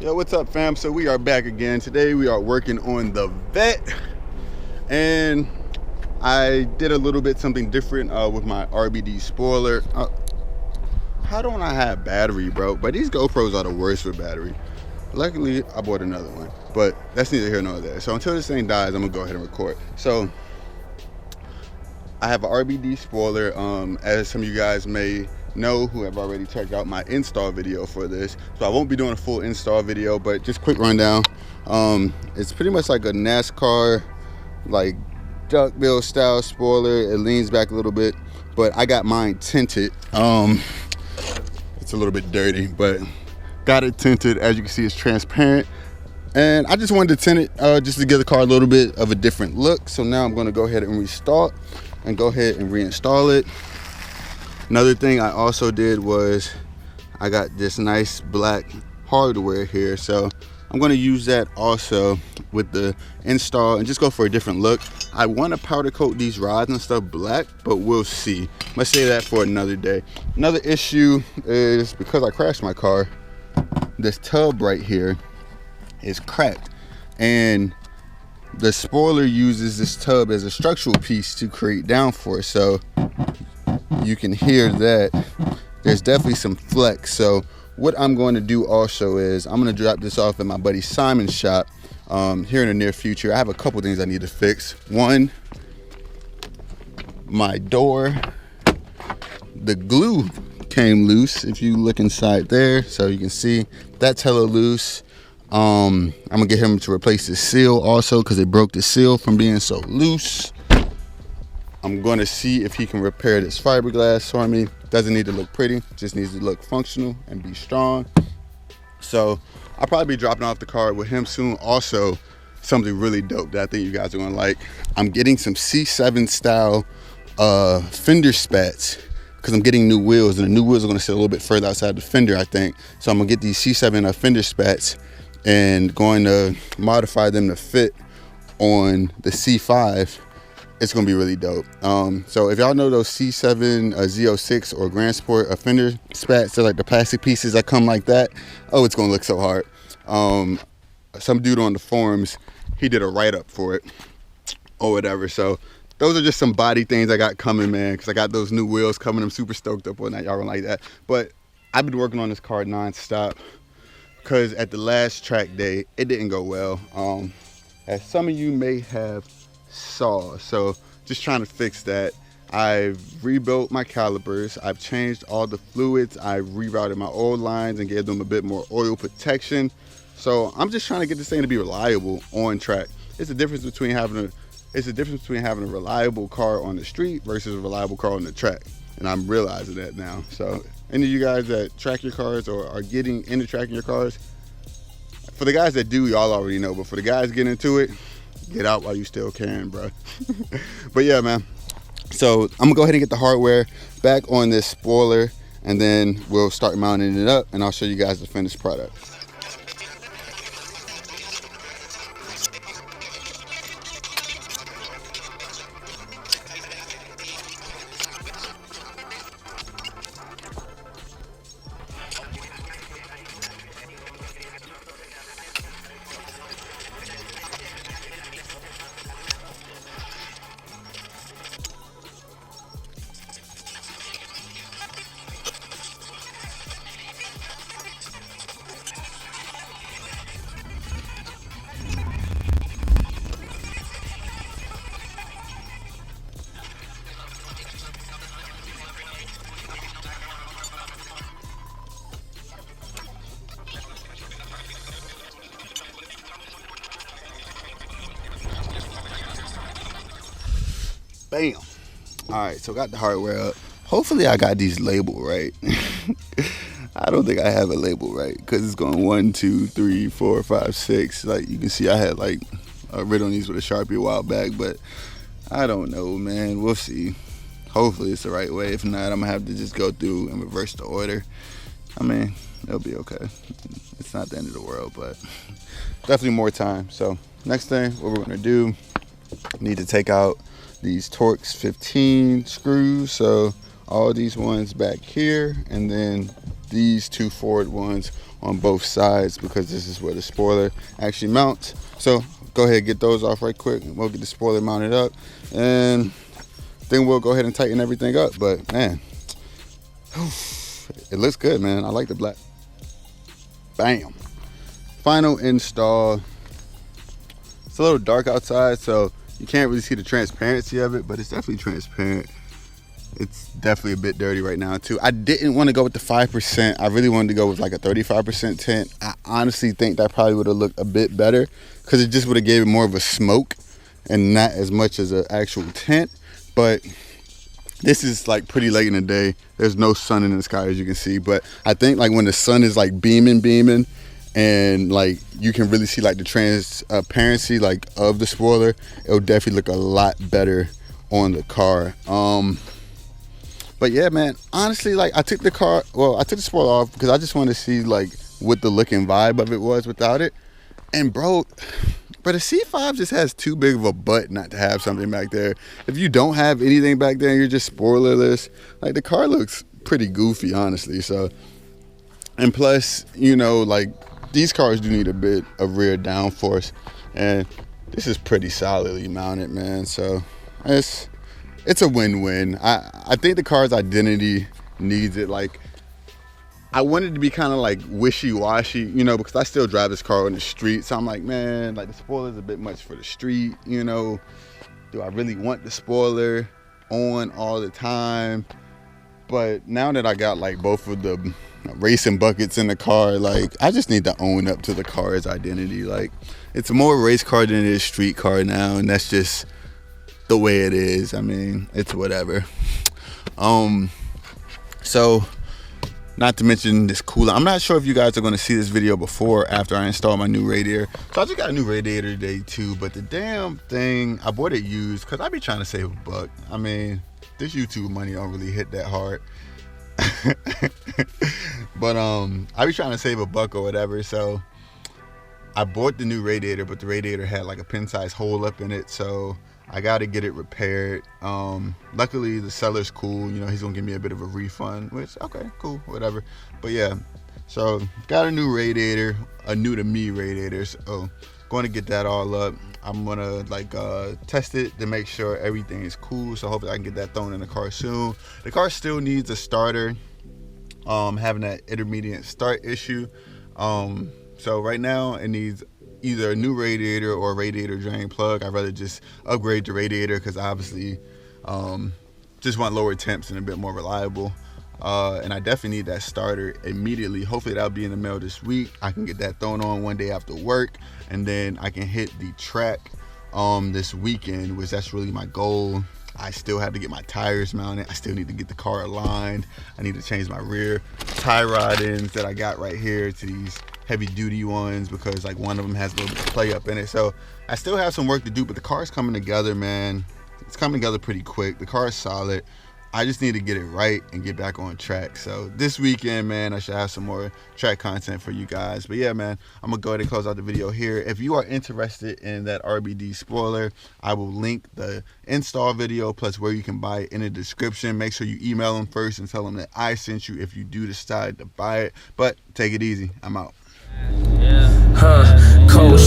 Yo, what's up, fam? So we are back again. Today we are working on the Vet, and I did a little bit something different with my RBD spoiler. How don't I have battery, bro? But these GoPros are the worst with battery. Luckily, I bought another one, but that's neither here nor there. So until this thing dies, I'm gonna go ahead and record. So I have an RBD spoiler. As some of you guys may know who have already checked out my install video for this, so I won't be doing a full install video, but just quick rundown. It's pretty much like a NASCAR like duckbill style spoiler. It leans back a little bit, but I got mine tinted. It's a little bit dirty, but got it tinted. As you can see, it's transparent, and I just wanted to tint it just to give the car a little bit of a different look. So now I'm going to go ahead and restart and go ahead and reinstall it. Another thing I also did was I got this nice black hardware here, so I'm going to use that also with the install and just go for a different look. I want to powder coat these rods and stuff black, but we'll see. Let's say that for another day. Another issue is because I crashed my car, this tub right here is cracked, and the spoiler uses this tub as a structural piece to create downforce. So you can hear that there's definitely some flex. So what I'm going to do also is I'm going to drop this off at my buddy Simon's shop here in the near future. I have a couple things I need to fix. One, my door, the glue came loose. If you look inside there, so you can see that's hella loose. I'm gonna get him to replace the seal also, because it broke the seal from being so loose. I'm going to see if he can repair this fiberglass for me. Doesn't need to look pretty, just needs to look functional and be strong. So I'll probably be dropping off the car with him soon. Also, something really dope that I think you guys are gonna like. I'm getting some C7 style fender spats, because I'm getting new wheels, and the new wheels are gonna sit a little bit further outside the fender, I think. So I'm gonna get these C7 fender spats and going to modify them to fit on the C5. It's gonna be really dope. So if y'all know those C5 Z06 or Grand Sport fender spats, they're like the plastic pieces that come like that. Oh, it's gonna look so hard. Some dude on the forums, he did a write-up for it or whatever. So those are just some body things I got coming, man, because I got those new wheels coming. I'm super stoked up on that. Y'all gonna like that. But I've been working on this car non-stop, because at the last track day, it didn't go well. As some of you may have saw, so just trying to fix that. I've rebuilt my calipers, I've changed all the fluids, I've rerouted my oil lines and gave them a bit more oil protection. So I'm just trying to get this thing to be reliable on track. It's the difference between having a reliable car on the street versus a reliable car on the track, and I'm realizing that now. So any of you guys that track your cars or are getting into tracking your cars, for the guys that do, y'all already know, but for the guys getting into it, get out while you still can, bro. But yeah, man. So I'm gonna go ahead and get the hardware back on this spoiler, and then we'll start mounting it up, and I'll show you guys the finished product. Bam. All right, so got the hardware up. Hopefully I got these labeled right. I don't think I have a label right, because it's going 1, 2, 3, 4, 5, 6. Like you can see, I had like written on these with a Sharpie a while back, but I don't know, man. We'll see. Hopefully it's the right way. If not, I'm gonna have to just go through and reverse the order. I mean, it'll be okay. It's not the end of the world, but definitely more time. So next thing, what we're gonna do, need to take out these Torx 15 screws. So all these ones back here, and then these two forward ones on both sides because this is where the spoiler actually mounts. So go ahead and get those off right quick. We'll get the spoiler mounted up, and then we'll go ahead and tighten everything up. But man, it looks good, man. I like the black. Bam. Final install. It's a little dark outside, so you can't really see the transparency of it, but it's definitely transparent. It's definitely a bit dirty right now too. I didn't want to go with the 5%. I really wanted to go with like a 35% tint. I honestly think that probably would have looked a bit better because it just would have gave it more of a smoke and not as much as an actual tint. But this is like pretty late in the day. There's no sun in the sky, as you can see. But I think like when the sun is like beaming, and like you can really see like the transparency like of the spoiler, it'll definitely look a lot better on the car. But yeah, man, honestly, like I took the spoiler off because I just wanted to see like what the look and vibe of it was without it. And bro, the C5 just has too big of a butt not to have something back there. If you don't have anything back there and you're just spoilerless, like the car looks pretty goofy, honestly. So, and plus, you know, like these cars do need a bit of rear downforce, and this is pretty solidly mounted, man. So it's a win-win. I think the car's identity needs it. Like, I wanted to be kind of like wishy-washy, you know, because I still drive this car on the street. So I'm like, man, like the spoiler's a bit much for the street, you know. Do I really want the spoiler on all the time? But now that I got like both of the racing buckets in the car, like I just need to own up to the car's identity. Like, it's more race car than it is street car now, and that's just the way it is. I mean, it's whatever. So not to mention this cooler. I'm not sure if you guys are going to see this video before or after I install my new radiator. So I just got a new radiator today too, but the damn thing, I bought it used because I be trying to save a buck. I mean, this YouTube money don't really hit that hard. But I be trying to save a buck or whatever, so I bought the new radiator, but the radiator had like a pin-sized hole up in it, so I got to get it repaired. Luckily, the seller's cool. You know, he's going to give me a bit of a refund, which, okay, cool, whatever. But yeah, so got a new radiator, a new to me radiator. So going to get that all up. I'm going to like test it to make sure everything is cool. So hopefully I can get that thrown in the car soon. The car still needs a starter, having that intermediate start issue. So right now it needs either a new radiator or a radiator drain plug. I'd rather just upgrade the radiator because obviously just want lower temps and a bit more reliable. And I definitely need that starter immediately. Hopefully that'll be in the mail this week. I can get that thrown on one day after work, and then I can hit the track this weekend, which that's really my goal. I still have to get my tires mounted. I still need to get the car aligned. I need to change my rear tie rod ends that I got right here to these heavy duty ones because like one of them has a little bit of play up in it. So I still have some work to do, but the car's coming together, man. It's coming together pretty quick. The car is solid. I just need to get it right and get back on track. So this weekend, man, I should have some more track content for you guys. But yeah, man, I'm gonna go ahead and close out the video here. If you are interested in that RBD spoiler, I will link the install video plus where you can buy it in the description. Make sure you email them first and tell them that I sent you if you do decide to buy it. But take it easy. I'm out. Coach